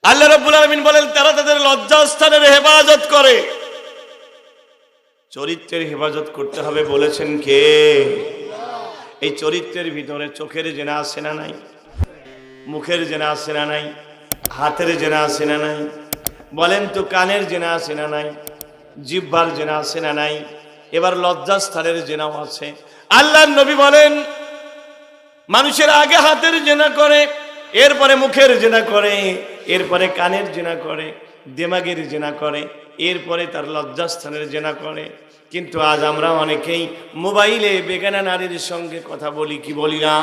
আল্লাহ রাব্বুল আলামিন বলেন তারা তাদের লজ্জাস্থানের হেফাজত করে। চরিত্রের হেফাজত করতে হবে বলেছেন কে? এই চরিত্রের ভিতরে চোখের জেনা আছে না নাই? মুখের জেনা আছে না নাই? হাতের জেনা আছে না নাই? বলেন তো কানের জেনা আছে না নাই? জিহ্বার জেনা আছে না নাই? এবার লজ্জাস্থানের জেনাও আছে। আল্লাহর নবী বলেন মানুষের আগে হাতের জেনা করে, এরপরে মুখের জেনা করে, এরপরে কানের জেনা করে, দিমাগের জেনা করে, এরপরে তার লজ্জাস্থানের জেনা করে। কিন্তু আজ আমরা অনেকেই মোবাইলে বেগানা নারীর সঙ্গে কথা বলি, কি বলি না?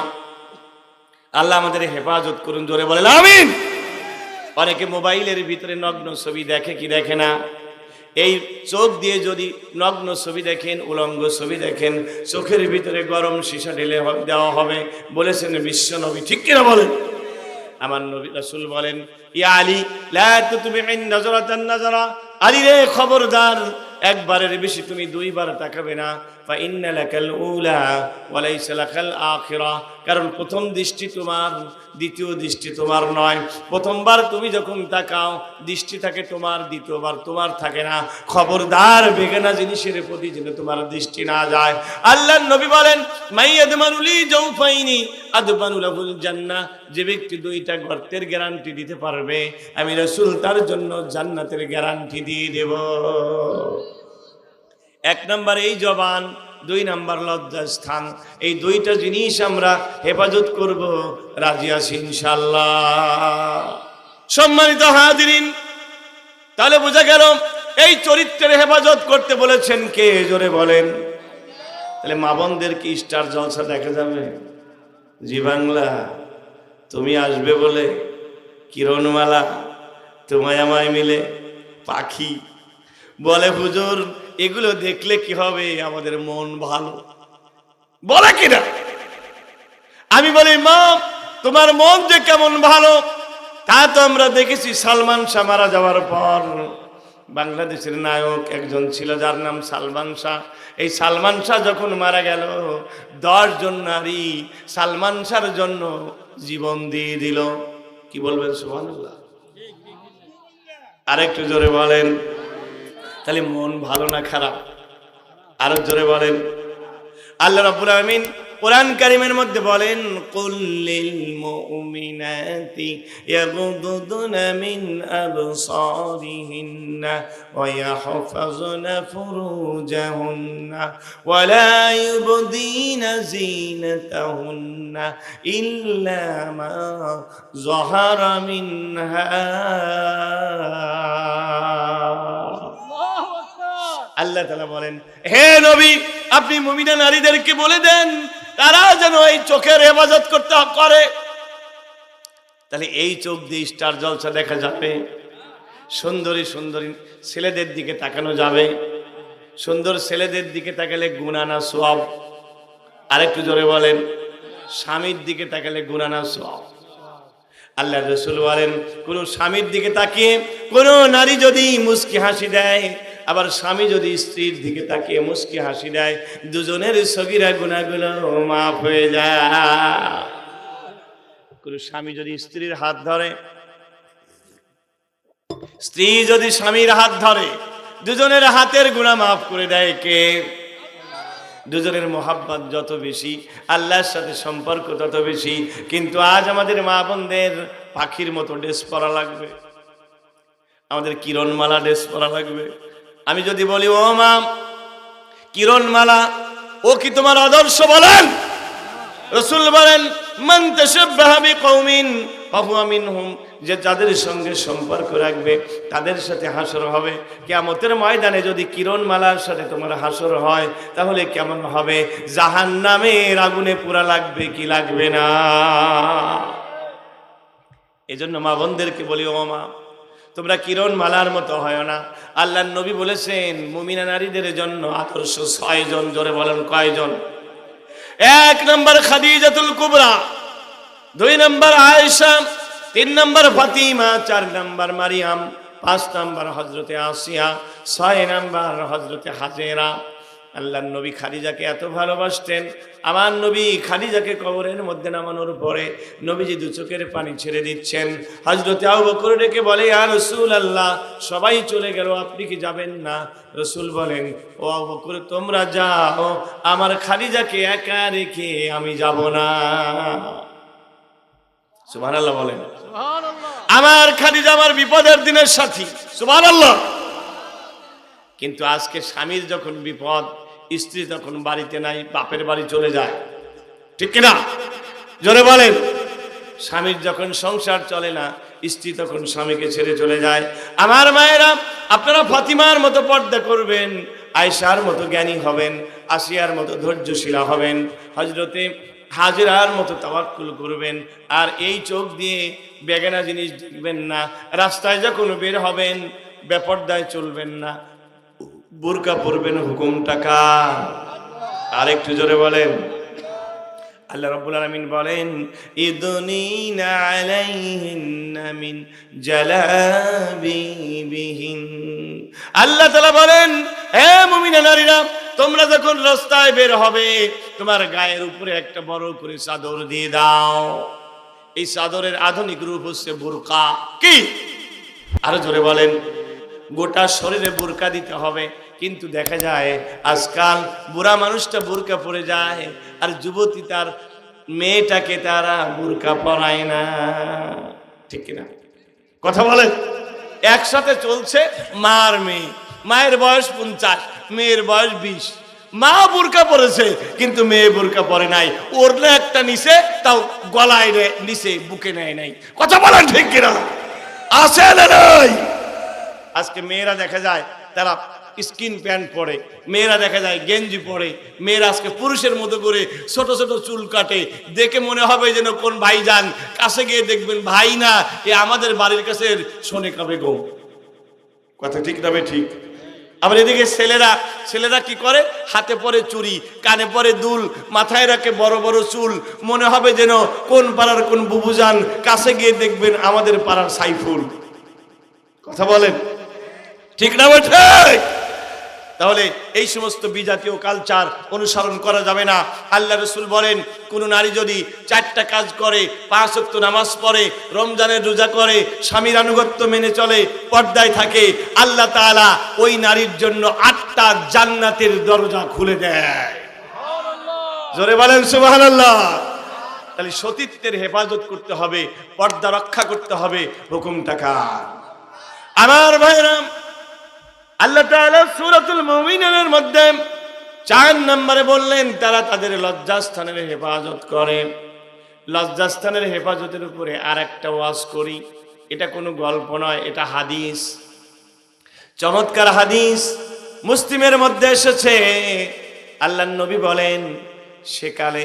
আল্লাহ আমাদের হেফাজত করুন, জোরে বলেন আমিন। অনেকে মোবাইলের ভিতরে নগ্ন ছবি দেখে, কি দেখে না? এই চোখ দিয়ে যদি নগ্ন ছবি দেখেন, উলঙ্গ ছবি দেখেন, চোখের ভিতরে গরম সীসা ঢেলে দেওয়া হবে বলেছেন বিশ্ব নবী, ঠিক কিনা বলেন? আমার নবী রাসূল বলেন ইয়া আলী লা তুতবি'ন নাজরাতান নাজরা, আলী রে খবরদার, একবারের বেশি তুমি দুইবার তাকাবে না। ফা ইন্না লাকাল উলা ওয়া লাইসা লাকাল আখিরা, কারণ প্রথম দৃষ্টি তোমার, দ্বিতীয় দৃষ্টি তোমার নয়। প্রথমবার তুমি যখন তাকাও দৃষ্টি থাকে তোমার, দ্বিতীয়বার তোমার থাকে না। খবরদার বেগানা জিনিসের প্রতি যেন তোমার দৃষ্টি না যায়। আল্লাহর নবী বলেন মাইয়াদমানুলি জাওফাইনি আদবানু লাহুল জান্নাহ, যে ব্যক্তি দুইটা গর্তের গ্যারান্টি দিতে পারবে আমি রাসূল তার জন্য জান্নাতের গ্যারান্টি দিয়ে দেব। এক নাম্বার এই জবান, দুই নাম্বার লজ্জাস্থান। এই দুইটা জিনিস আমরা হেফাজত করব, রাজি আছি ইনশাআল্লাহ। সম্মানিত হাজিরিন, তাহলে বোঝা গেল এই চরিত্রের হেফাজত করতে বলেছেন কে? জোরে বলেন। তাহলে মা বোনদের কি স্টার জলসা দেখা যাবে? জি বাংলা তুমি আসবে বলে কিরণমালা তোমায় আমায় মিলে পাখি বলে হুজুর এগুলো দেখলে কি হবে? আমাদের মন ভালো বলে কিনা? আমি বলি মা তোমার মন যে কেমন ভালো তা তো আমরা দেখেছি সালমান শাহ মারা যাওয়ার পর। বাংলাদেশের নায়ক একজন ছিল যার নাম সালমান শাহ। এই সালমান শাহ যখন মারা গেল 10 জন নারী সালমান শাহর জন্য জীবন দিয়ে দিল। কি বলবেন সুবহানাল্লাহ? আরেকটু জোরে বলেন। তাহলে মন ভালো না খারাপ? আরো জোরে বলেন। আল্লাহ রাব্বুল আলামিন কোরআন কারীমের মধ্যে বলেন কুল লিল মুমিনাতি ইয়াগুদুনা মিন আবসারিহিন্না ওয়া ইয়াহফাজুনা ফুরুজাহুন্না ওয়া লা ইউবদিনা যিনাতাহুন্না ইল্লা মা যাহারা মিনহা। আল্লাহ তাআলা বলেন হে নবী আপনি মুমিনা নারীদেরকে বলে দেন তারা যেন এই চোখের হেফাজত করতে করে। তাহলে এই চোখ দিয়ে স্টার জলসা দেখা যাবে, সুন্দরী সুন্দরী ছেলেদের দিকে তাকানো যাবে। সুন্দর ছেলেদের দিকে তাকালে গুনাহ না সওয়াব? আরেকটু জোরে বলেন। স্বামীর দিকে তাকালে গুনাহ না সওয়াব? আল্লাহর রাসূল বলেন কোন স্বামীর দিকে তাকিয়ে কোন নারী যদি মুস্কি হাসি দেয়, আবার স্বামী যদি স্ত্রীর দিকে তাকিয়ে মুস্কি হাসি দেয়, দুজনের সগীরা গুনাহগুলো মাফ হয়ে যায়। কোন স্বামী যদি স্ত্রীর হাত ধরে, স্ত্রী যদি স্বামীর হাত ধরে, দুজনের হাতের গুনাহ মাফ করে দেয় কে? দুজনের মোহাব্বত যত বেশি, আল্লাহর সাথে সম্পর্ক তত বেশি। কিন্তু আজ আমাদের মা বোনদের পাখির মতো ড্রেস পরা লাগবে, আমাদের কিরণমালা ড্রেস পরা লাগবে। আমি যদি বলি ও মা কিরণমালা ও কি তোমার আদর্শ? বলেন। রাসূল বলেন মান তাশাব্বাহা বিকওমিন ফাহুয়া মিনহুম, যে যাদের সঙ্গে সম্পর্ক রাখবে তাদের সাথে হাসর হবে। কিয়ামতের ময়দানে যদি কিরণমালার সাথে তোমার হাসর হয় তাহলে কেমন হবে? জাহান্নামের আগুনে পোড়া লাগবে কি লাগবে না? এজন্য মা বোনদেরকে বলি ও মা তোমরা কিরণমালার মতো হয় না। আল্লাহর নবী বলেছেন মুমিনা নারীদের জন্য আদর্শ 6 জন। জোরে বলেন কয়জন? 1 নম্বর খাদিজাতুল কুবরা, 2 নম্বর আয়েশা, 3 নম্বর ফাতিমা, 4 নম্বর মারিয়াম, 5 নম্বর হযরতে আসিয়া, 6 নম্বর হযরতে হাজেরা। আল্লাহর নবী খাদিজাকে এত ভালোবাসতেন, আমার নবী খাদিজাকে কবরের মধ্যে নামানোর পরে নবীজি দু চোখের পানি ছেড়ে দিচ্ছেন। হযরতে আবু বকর ডেকে বলে, ইয়া রাসূলুল্লাহ, সবাই চলে গেল, আপনি কি যাবেন না? রাসূল বলেন, ও আবু বকর, তোমরা যাও, আমার খাদিজাকে একা রেখে আমি যাব না। সুবহানাল্লাহ বলেন। আমার খাদিজা আমার বিপদের দিনের সাথী। সুবহানাল্লাহ। কিন্তু আজকে স্বামীর যখন বিপদ, স্ত্রী তখন বাড়িতে নাই, বাপের বাড়ি চলে যায়, ঠিক কিনা? জোরে বলেন। স্বামীর যখন সংসার চলে না, স্ত্রী তখন স্বামীকে ছেড়ে চলে যায়। আমার মায়েরা, আপনারা ফাতিমার মতো পর্দা করবেন, আয়েশার মতো জ্ঞানী হবেন, আসিয়ার মতো ধৈর্যশীলা হবেন, হযরতে হাজেরার মতো তাওয়াক্কুল করবেন। আর এই চোখ দিয়ে বেগানা জিনিস দেখবেন না। রাস্তায় যখন বের হবেন বেপরদায় চলবেন না, বুরকা পরবেন। হুকুমটা কার? আর একটু জোরে বলেন। আল্লাহ রাব্বুল আলামিন বলেন, ইদনিনা আলাইহিন্না মিন জালাবিবিহিন। আল্লাহ তাআলা বলেন, হে মুমিনা নারীরা, তোমরা যখন রাস্তায় বের হবে তোমার গায়ের উপরে একটা বড় করে চাদর দিয়ে দাও। এই চাদরের আধুনিক রূপ হচ্ছে বুরকা। কি? আরো জোরে বলেন। গোটা শরীরে বুরকা দিতে হবে, কিন্তু দেখা যায় আজকাল বুড়া মানুষটা বুরকা পরে যায় আর যুবতী তার মেয়েটাকে তারা বুরকা পরায় না, ঠিক কিনা? কথা বলেন। একসাথে চলছে মার মেয়ে, মায়ের বয়স 50, মেয়ের বয়স 20। মা বুরকা পরেছে কিন্তু মেয়ে বুরকা পরে নাই। ওরলে একটা নিচে, তাও গলায় নিচে, বুকে নেয় নাই। কথা বলেন ঠিক কিনা? আছে না নাই? আজকে মেয়েরা দেখা যায় তারা স্কিন প্যান্ট পরে, মেয়েরা দেখা যায় গেঞ্জি পরে, মেয়েরা আজকে পুরুষের মতো করে ছোট ছোট চুল কাটে। দেখে মনে হবে যেন কোন ভাইজান, কাছে গিয়ে দেখবেন ভাই না, এ আমাদের বাড়ির কাছে সোনিকা বেগম। কথা ঠিক না? ঠিক। আবার এদিকে ছেলেরা কি করে? হাতে পরে চুড়ি, কানে পরে দুল, মাথায় রাখে বড় বড় চুল, মনে হবে যেন কোন পাড়ার কোন বুবুজান, কাছে গিয়ে দেখবেন আমাদের পাড়ার সাইফুল। কথা বলেন ঠিক না? ঠিক। তাহলে এই সমস্ত বিজাতীয় কালচার অনুসরণ করা যাবে না। আল্লাহ রাসূল বলেন, কোন নারী যদি 4টা কাজ করে, 5 ওয়াক্ত নামাজ পড়ে, রমজানের রোজা করে, স্বামীর আনুগত্য মেনে চলে, পর্দায় থাকে, আল্লাহ তাআলা ওই নারীর জন্য 8টা জান্নাতের দরজা খুলে দেয়। জোরে বলেন সুবহানাল্লাহ। তাহলে সতীত্বের হেফাজত করতে হবে, পর্দা রক্ষা করতে হবে। হুকুমটা কার? আমার ভাইরা, আল্লাহ তাআলা সূরাতুল মুমিনুনের মধ্যে 4 নম্বরে বললেন তারা তাদের লজ্জাস্থানের হেফাজত করে। লজ্জাস্থানের হেফাজতের উপরে আরেকটা ওয়াজ করি। এটা কোনো গল্প নয়, এটা হাদিস, চমৎকার হাদিস। মুসলিমের মধ্যে এসেছে, আল্লাহর নবী বলেন, সেকালে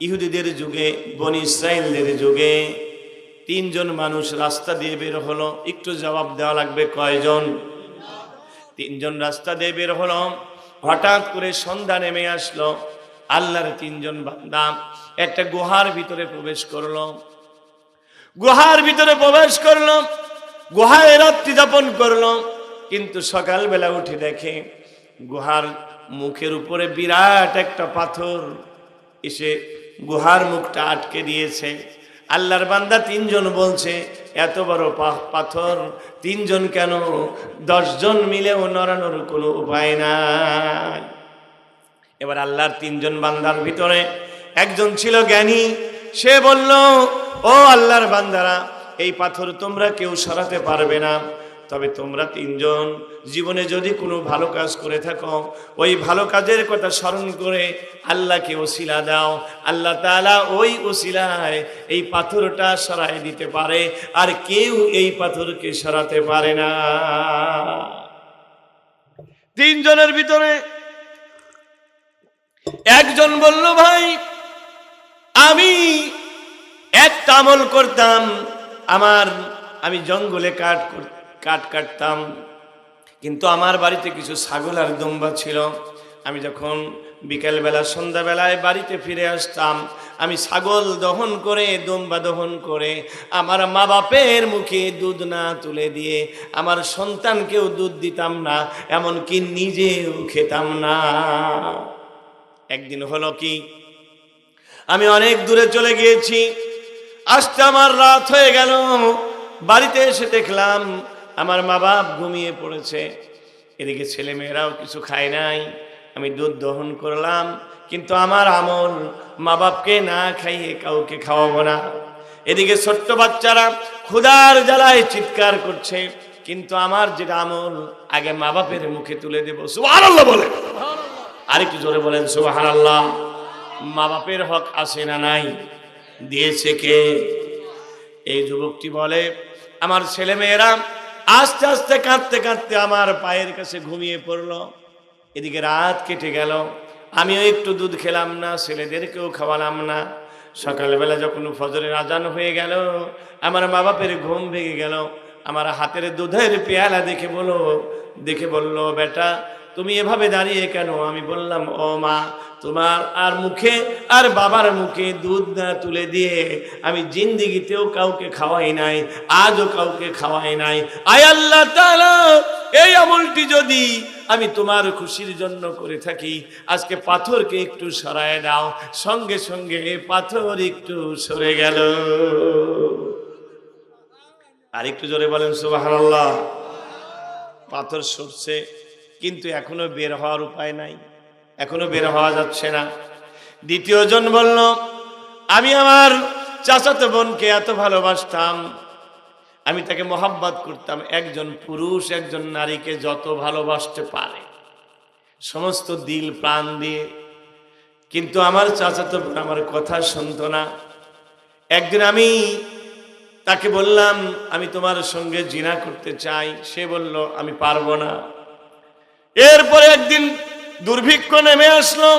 ইহুদিদের যুগে, বনি ইসরাইলদের যুগে 3 জন মানুষ রাস্তা দিয়ে বের হলো। একটু জবাব দেওয়া লাগবে, কয়জন? 3 জন রাস্তা দিয়ে বের হলো। হঠাৎ করে সন্ধ্যা নেমে আসলো। আল্লাহর 3 জন বান্দা একটা গুহার ভিতরে প্রবেশ করলো। গুহার ভিতরে প্রবেশ করলো, গুহায় রাত্রি যাপন করলো। কিন্তু সকালবেলা উঠে দেখে গুহার মুখের উপরে বিরাট একটা পাথর এসে গুহার মুখটা আটকে দিয়েছে। আল্লাহর বান্দা 3 জন বলছে, এত বড় পাথর 3 জন কেন? 10 জন মিলেও নড়ানোর কোনো উপায় নাই। এবার আল্লাহর 3 জন বান্দার ভিতরে একজন ছিল জ্ঞানী। সে বলল, ও আল্লাহর বান্দারা, এই পাথর তোমরা কেউ সরাতে পারবে না, তবে তোমরা 3 জন জীবনে যদি কোনো ভালো কাজ করে থাকো, ওই ভালো কাজের কথা স্মরণ করে আল্লাহকে ওসিলা দাও। আল্লাহ তাআলা ওই ওসিলায় এই পাথরটা সরাই দিতে পারে, আর কেউ এই পাথরকে সরাতে পারে না। 3 জনের ভিতরে একজন বলল, ভাই, আমি একটা আমল করতাম, আমি জঙ্গলে কাঠ কাটতাম, কিন্তু আমার বাড়িতে কিছু ছাগল আর দুম্বা ছিল। আমি যখন বিকেলবেলা সন্ধ্যাবেলায় বাড়িতে ফিরে আসতাম, আমি ছাগল দহন করে, দুম্বা দহন করে আমার মা বাপের মুখে দুধ না তুলে দিয়ে আমার সন্তানকেও দুধ দিতাম না, এমনকি নিজেও খেতাম না। একদিন হলো কি, আমি অনেক দূরে চলে গিয়েছি, আসতে আমার রাত হয়ে গেল। বাড়িতে এসে দেখলাম আমার মা বাপ ঘুমিয়ে পড়েছে, এদিকে ছেলে মেয়েরাও কিছু খায় নাই। আমি দুধ দহন করলাম, কিন্তু আমার আমল মা বাপকে না খাইয়ে কাউকে খাওয়াবো না। এদিকে ছোট্ট বাচ্চারা ক্ষুধার জ্বালায় চিৎকার করছে, কিন্তু আমার যেটা আমল আগে মা বাপের মুখে তুলে দেব। সুবহানাল্লাহ বলেন, আরেকটু জোরে বলেন সুবহানাল্লাহ। মা বাপের হক আছে না নাই? দিয়েছে কে? এই যুবকটি বলে, আমার ছেলে মেয়েরা আস্তে আস্তে কাঁদতে কাঁদতে আমার পায়ের কাছে ঘুমিয়ে পড়লো। এদিকে রাত কেটে গেল, আমিও একটু দুধ খেলাম না, ছেলেদেরকেও খাওয়ালাম না। সকালবেলা যখন ফজরের আজান হয়ে গেল, আমার মা বাপের ঘুম ভেঙে গেল। আমার হাতের দুধের পেয়ালা দেখে বলল, বেটা তুমি এভাবে দাঁড়িয়ে কেন? আমি বললাম, ও মা, তোমার আর মুখে আর বাবার মুখে দুধ না তুলে দিয়ে আমি জিন্দেগিতেও কাউকে খাওয়াই নাই, আজও কাউকে খাওয়াই নাই। আয় আল্লাহ তাআলা, এই আমলটি যদি আমি তোমার খুশির জন্য করে থাকি, আজকে পাথরকে একটু সরায় দাও। সঙ্গে সঙ্গে পাথর একটু সরে গেল। আর একটু জোরে বলেন সুবহানাল্লাহ। পাথর সরছে, কিন্তু এখনো বের হওয়ার উপায় নাই, এখনো বের হওয়া যাচ্ছে না। দ্বিতীয় জন বলল, আমি আমার চাচাতো বোনকে এত ভালোবাসতাম, আমি তাকে মহব্বত করতাম। একজন পুরুষ একজন নারীকে যত ভালোবাসতে পারে সমস্ত দিল প্রাণ দিয়ে, কিন্তু আমার চাচাতো বোন আমার কথা শুনতো না। একদিন আমি তাকে বললাম, আমি তোমার সঙ্গে জিনা করতে চাই। সে বলল, আমি পারবো না। এরপরে একদিন দুর্ভিক্ষ নেমে আসলো,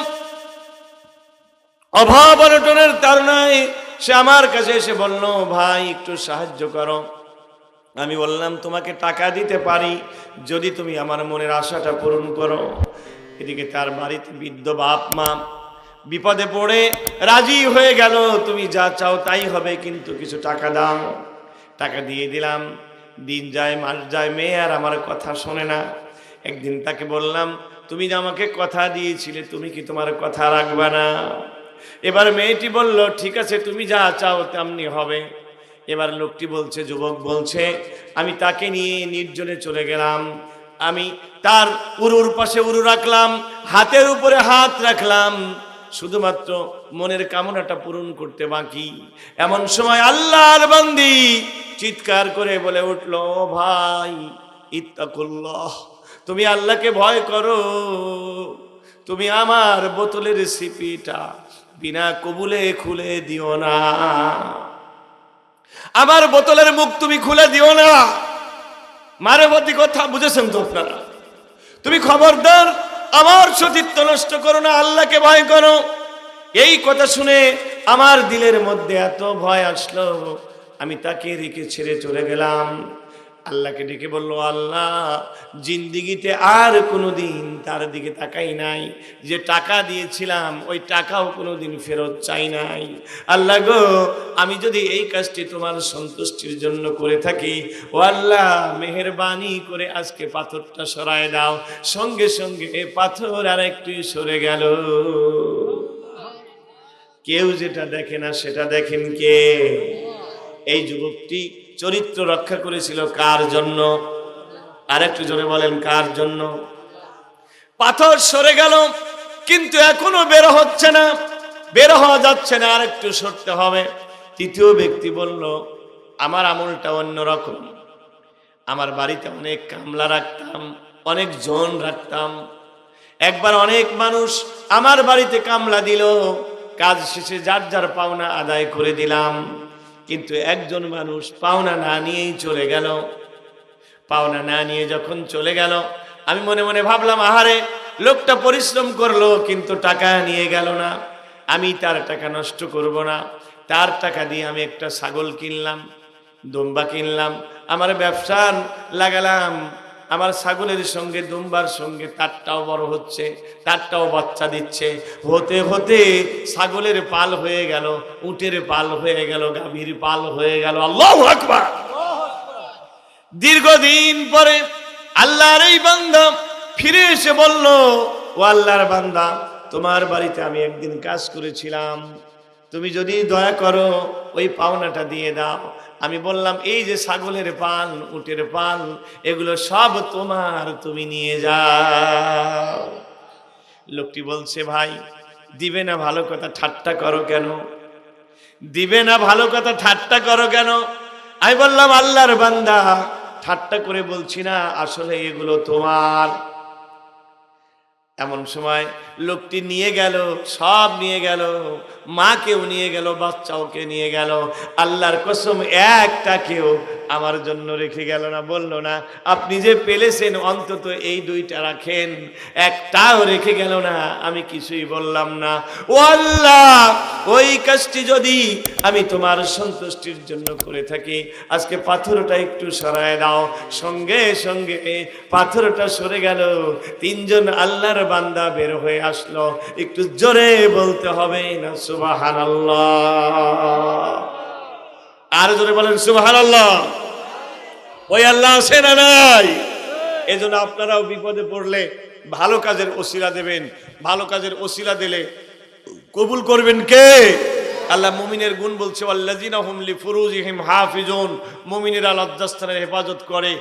অভাব অনটনের তাড়নায় সে আমার কাছে এসে বলল, ভাই একটু সাহায্য করো। আমি বললাম, তোমাকে টাকা দিতে পারি যদি তুমি আমার মনের আশাটা পূরণ করো। এদিকে তার বাড়িতে বৃদ্ধ বাপ মা বিপদে পড়ে রাজি হয়ে গেল, তুমি যা চাও তাই হবে, কিন্তু কিছু টাকা দাও। টাকা দিয়ে দিলাম। দিন যায় মাস যায়, মেয়ে আর আমার কথা শোনে না। একদিন তাকে বললাম, তুমি যে আমাকে কথা দিয়েছিলে, তুমি কি তোমার কথা রাখবে না? এবার মেয়েটি বলল, ঠিক আছে, তুমি যা চাও তেমনি হবে। এবার লোকটি বলছে, যুবক বলছে, আমি তাকে নিয়ে নির্জনে চলে গেলাম। আমি তার উরুর পাশে উরু রাখলাম, হাতের উপরে হাত রাখলাম, শুধুমাত্র মনের কামনাটা পূরণ করতে বাকি। এমন সময় আল্লাহর বান্দি চিৎকার করে বলে উঠল, ও ভাই, ইত্তাকুল্লাহ, তুমি আল্লাহকে ভয় করো। তুমি আমার বোতলের সিপিটা বিনা কবুলে খুলে দিও না, আমার বোতলের মুখ তুমি খুলে দিও না। মানবতী কথা বুঝেছেন তো আপনারা? তুমি খবরদার আমার সতীত্ব নষ্ট করো না, আল্লাহকে ভয় করো। এই কথা শুনে আমার দিলের মধ্যে এত ভয় আসলো, আমি তাকে রেখে ছেড়ে চলে গেলাম। আল্লাহকে ডেকে বলল, আল্লাহ, জিন্দিগিতে আর কোনোদিন তার দিকে তাকাই নাই, যে টাকা দিয়েছিলাম ওই টাকাও কোনোদিন ফেরত চাই নাই। আল্লাহ গো, আমি যদি এই কাজটি তোমার সন্তুষ্টির জন্য করে থাকি, ও আল্লাহ, মেহেরবানি করে আজকে পাথরটা সরায় দাও। সঙ্গে সঙ্গে পাথর আর একটু সরে গেল। কেউ যেটা দেখে না সেটা দেখেন কে? এই যুবকটি চরিত্র রক্ষা করেছিল কার জন্য? আর একটু জোরে বলেন, কার জন্য? পাথর সরে গেল, কিন্তু এখনো বের হচ্ছে না, বের হওয়া যাচ্ছে না, আর একটু সরতে হবে। তৃতীয় ব্যক্তি বলল, আমার আমলটা অন্যরকম। আমার বাড়িতে অনেক কামলা রাখতাম, অনেক জন রাখতাম। একবার অনেক মানুষ আমার বাড়িতে কামলা দিল, কাজ শেষে যার যার পাওনা আদায় করে দিলাম, কিন্তু একজন মানুষ পাওনা না নিয়েই চলে গেল। পাওনা না নিয়ে যখন চলে গেল, আমি মনে মনে ভাবলাম, আহারে, লোকটা পরিশ্রম করলো কিন্তু টাকা নিয়ে গেল না। আমি তার টাকা নষ্ট করব না, তার টাকা দিয়ে আমি একটা ছাগল কিনলাম, দুম্বা কিনলাম, আমার ব্যবসা লাগালাম। আমার ছাগলের সঙ্গে দুম্বার সঙ্গে তারটাও বড় হচ্ছে, তারটাও বাচ্চা দিচ্ছে। হতে হতে ছাগলের পাল হয়ে গেল, উটের পাল হয়ে গেল, গাভীর পাল হয়ে গেল। আল্লাহু আকবার। দীর্ঘদিন পরে আল্লাহর এই বান্দা ফিরে এসে বলল, ও আল্লাহর বান্দা, তোমার বাড়িতে আমি একদিন কাজ করেছিলাম, তুমি যদি দয়া করো ওই পাওনাটা দিয়ে দাও। আমি বললাম, এই যে ছাগলের পাল, উটের পাল, এগুলো সব তোমার, তুমি নিয়ে যাও। লোকটি বলছে, ভাই দিবে না, ভালো কথা ঠাট্টা করো কেন? দিবে না, ভালো কথা ঠাট্টা করো কেন? আমি বললাম, আল্লাহর বান্দা, ঠাট্টা করে বলছি না, আসলে এগুলো তোমার। এমন সময় লোকটি নিয়ে গেল, সব নিয়ে গেল, মাকেও নিয়ে গেল, বাচ্চাওকে নিয়ে গেল। আল্লাহর কসম, একটাকেও আমার জন্য রেখে গেল না। বলল না, আপনি যে পেলেছেন অন্তত এই দুইটা রাখেন, একটাও রেখে গেল না। আমি কিছুই বললাম না। ও আল্লাহ, ওই কাজটি যদি আমি তোমার সন্তুষ্টির জন্য করে থাকি, আজকে পাথরটা একটু সরায় দাও। সঙ্গে সঙ্গে পাথরটা সরে গেল। তিনজন আল্লাহর বান্দা বের হয়ে আসলো। একটু জোরে বলতে হবে না সুবহানাল্লাহ? আর জোরে বলেন সুবহানাল্লাহ। ওই আল্লাহ আছে না নাই? এজন্য আপনারাও বিপদে পড়লে ভালো কাজের ওসিলা দেবেন। ভালো কাজের ওসিলা দিলে কবুল করবেন কে? আল্লাহ মুমিনের গুণ বলছে, আল্লাযীনা হুম লিফুরুজিহিম হাফিজুন, মুমিনেরা লজ্জাস্থানের হেফাজত করে।